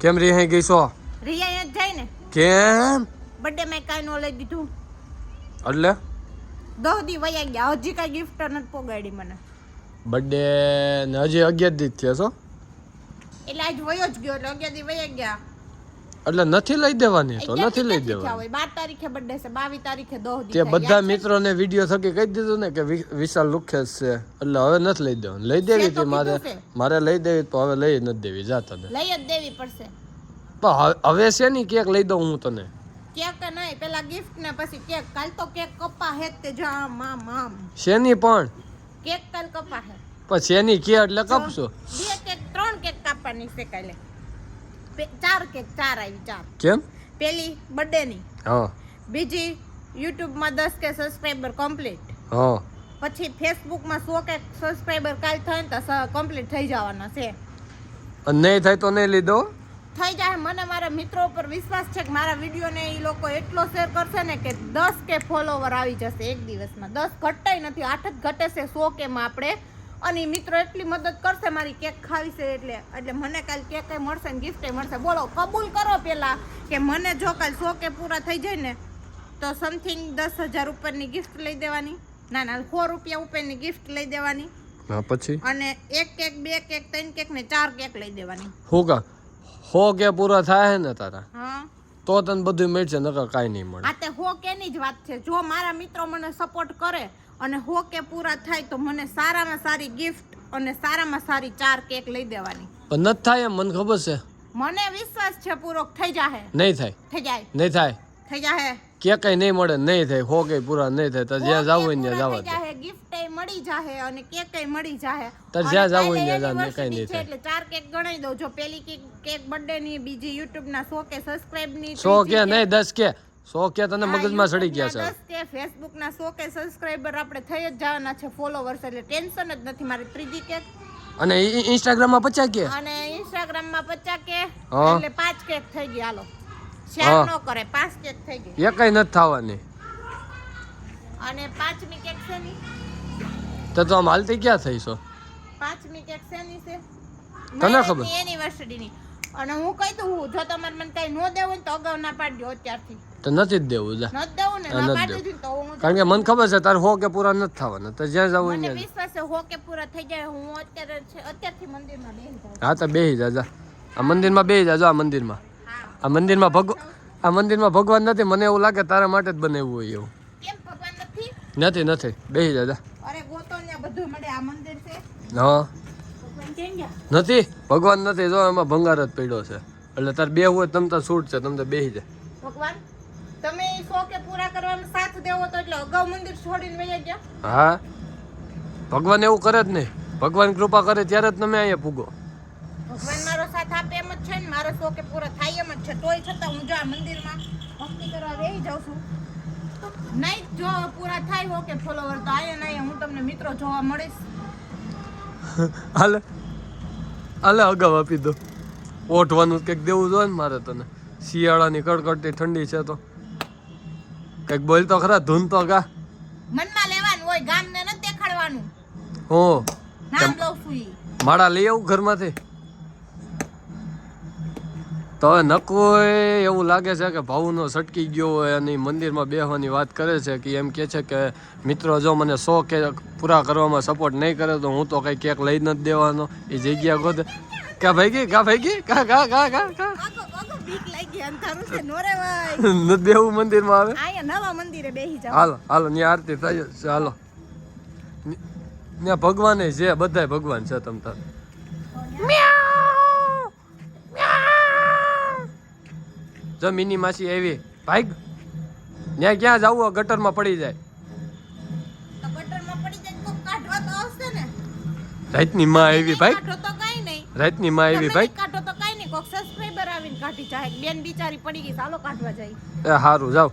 કેમ રહી ગઈ છો? રિયા જ જાય ને. કેમ? બર્થડે માં કાઈ નો લઈ દીધું એટલે 10 દી વયા ગયા, હજી કઈ ગિફ્ટ નથી પોગાડી મને. બર્થડે ને હજી 11 દી થયા છો એટલે આજ વયો જ ગયો એટલે 11 દી વયા ગયા. એટલે નથી લઈ દેવાની તો નથી લઈ થયા દેવાની. હોય 12 તારીખે બર્થડે છે, 22 તારીખે 10 દી તે બધા મિત્રોને વિડિયો થકી કહી દીધું ને કે વિશાલ લુખેશ છે એટલે હવે નથી લઈ દેવાની. લઈ દેવી હતી મારે લઈ દેવી તો હવે લઈ નથી દેવી. જા તને લઈ જ દેવી પડશે. પણ હવે છે ની કેક લઈ દઉં હું તને. કેક નહીં, પેલા ગિફ્ટ ને પછી કેક. કાલ તો કેક કપા હે તે જા મામ શેની પણ કેક કાલ કપા હે પણ શેની કે એટલે કપશો. 2 કેક 3 કેક કાપવાની છે કાલે. 4 કેક 4 આવી 4. કેમ? પેલી બર્થડે ની, હા, બીજી YouTube માં 10 કે સબસ્ક્રાઇબર કમ્પ્લીટ, હા, પછી Facebook માં 100 કે સબસ્ક્રાઇબર કાલ થાય ને તો કમ્પ્લીટ થઈ જવાના છે. અને નહીં થાય તો નહીં લઈ દો. થઈ જાય. મને મારા મિત્રો ઉપર વિશ્વાસ છે કે મારા વિડીયો ને એ લોકો એટલો શેર કરશે ને કે 10 કે ફોલોવર આવી જશે એક દિવસમાં. 10 ઘટાય નથી, 8 જ ઘટે છે 100 કે માં આપણે. અને મિત્રો એટલી મદદ કરશે મારી કેક ખાવી છે એટલે મને કાલ કેક મળશે ને ગિફ્ટ મળશે. બોલો કબૂલ કરો પેલા કે મને જો કાલ 100 કે પૂરા થઈ જાય ને તો સમથિંગ 10,000 રૂપિયાની ગિફ્ટ લઈ દેવાની. ના 100 રૂપિયા ઉપરની ગિફ્ટ લઈ દેવાની. હા, પછી અને 1 કેક 2 કેક 3 કેક ને 4 કેક લઈ દેવાની. હું કા 100 કે પૂરા થાય ને તારા હા તો તને બધું મળશે, નકર કાઈ નહીં મળે. આ તે 100 કેની જ વાત છે. જો મારા મિત્રો મને સપોર્ટ કરે અને 100 કે પૂરા થાય તો મને સારામાં સારી ગિફ્ટ અને સારામાં સારી 4 કેક લઈ દેવાની. પણ નથી થાય એમ મને ખબર છે. મને વિશ્વાસ છે પૂરો થઈ જાહે. નહીં થાય, થઈ જાય, નહીં થાય. થઈ જાહે. કે કઈ નહીં મળે, નહીં થાય. 100 કે પૂરા નહીં થાય તો જ્યાં જાવ હોય ત્યાં જવા દે. જાહે, ગિફ્ટ મળી જાહે અને કેક મળી જાહે. તો જ્યાં જાવ હોય ત્યાં જાવ, કઈ નહીં થાય. એટલે 4 કેક ગણાઈ દઉં. જો પેલી કેક બર્થડે ની, બીજી YouTube ના 100 કે સબસ્ક્રાઇબ ની, 100 કે નહીં 10 કે 100 કે તને મગજમાં ચડી ગયા છે. 10 કે Facebook ના 100 કે સબસ્ક્રાઇબર આપણે થઈ જ જવાના છે, ફોલોવર્સ. એટલે ટેન્શન જ નથી. મારી ત્રીજી કેક અને Instagram માં 50 કે અને Instagram માં 50 કે હા. એટલે 5 કેક થઈ ગઈ. હાલો શેર નો કરે, 5 કેક થઈ ગઈ. એકઈ નથી થવાની. અને 5મી કેક છે ની તો આમ હાલતી ક્યાં થઈ છો? 5મી કેક છે ની છે તને ખબર? એનિવર્સરી ની. અને હું કહી દઉં, જો તમારે મને કઈ નો દેવું ને તો અગાઉ ના પાડજો અત્યારથી. તો નથી જ દેવું. જા નથી દેવું ને, ના પાડી દીધું તો હું. કારણ કે મને ખબર છે તારે 100 કે પૂરા નથી થવાના. તો જ્યાં જાવ હોય મને ત્યાં. વિશ્વાસ છે 100 કે પૂરા થઈ જાય. હું અત્યારથી મંદિરમાં બેસી જાઉં. હા તો બેહી જા. જા આ મંદિરમાં બેહી જા. જો આ મંદિરમાં, આ મંદિરમાં ભગવાન નથી. મને એવું લાગે તારા માટે જ બનાવ્યું હોય એવું. કેમ ભગવાન નથી? નથી. બેહી જા. જા. અરે ગોતો ને બધું મળે. આ મંદિર છે. હા, ભગવાન કેમ ગયા? નથી. ભગવાન નથી. જો એમાં ભંગાર જ પડ્યો છે. એટલે તાર બે હોય તમ તાર છૂટ છે. તમ તો બેહી જા. ભગવાન તમે 100 કે પૂરા કરવામાં સાથ દેવો તો એટલે અગાઉ મંદિર છોડીને વયા ગયા. હા, ભગવાન એવું કરે જ નહીં. ભગવાન કૃપા કરે ત્યારે જ તમે અહીંયા પૂગો. ભગવાન મારો સાથ આપે એમ જ છે ને. મારો 100 કે પૂરા થાય એમ જ છે. તોય છતાં હું જો આ મંદિરમાં ભક્તિ કરવા બેસી જાઉં છું. નહીં જો પૂરા થાય 100 કે ફોલોવર તો અહીંયા હું તમને મિત્રો જોવા મળીશ. હાલે અગાઉ આપી દો. ઓઠવાનું કંઈક દેવું જોઈએ ને મારે તને. શિયાળાની કડકડતી ઠંડી છે તો કંઈક બોલ તો ખરા. ધૂન તો ગા. મનમાં લેવાનું હોય, ગામને નથી દેખાડવાનું. હો નામ લઉં છું ઈ. માળા લઈ આવું ઘરમાંથી. તો હવે નકોય એવું લાગે છે કે ભાવનો સટકી ગયો હોય અને મંદિરમાં બેસવાની વાત કરે છે કે એમ કે છે કે મિત્રો જો મને 100 કે પૂરા કરવામાં સપોર્ટ નહીં કરે તો હું તો કઈ કેક લઈ નથી દેવાનો. એ જગ્યા ગોતે કા ભાઈ કા બીક લાગી. અંધારું છે નો રે ભાઈ. નથી બેવું મંદિરમાં આવે. આયા નવા મંદિરે બેસી જાવ. હાલો ત્યાં આરતી થાય છે. હાલો ત્યાં ભગવાન છે, બધાય ભગવાન છે. તમ તાર જો મિની માસી આવી ભાઈ ત્યાં ક્યાં જવું? ગટરમાં પડી જાય. તો ગટરમાં પડી જાય તો કાઢવા તો આવશે ને. રાતની માં આવી ભાઈ. કાઢો તો કાઈ નહીં. રાતની માં આવી ભાઈ. કાઢો તો કાઈ નહીં. કોક સબસ્ક્રાઇબર આવીને કાઢી જાય. બેન બિચારી પડી ગઈ. ચાલો કાઢવા જાય. એ હારું જાવ.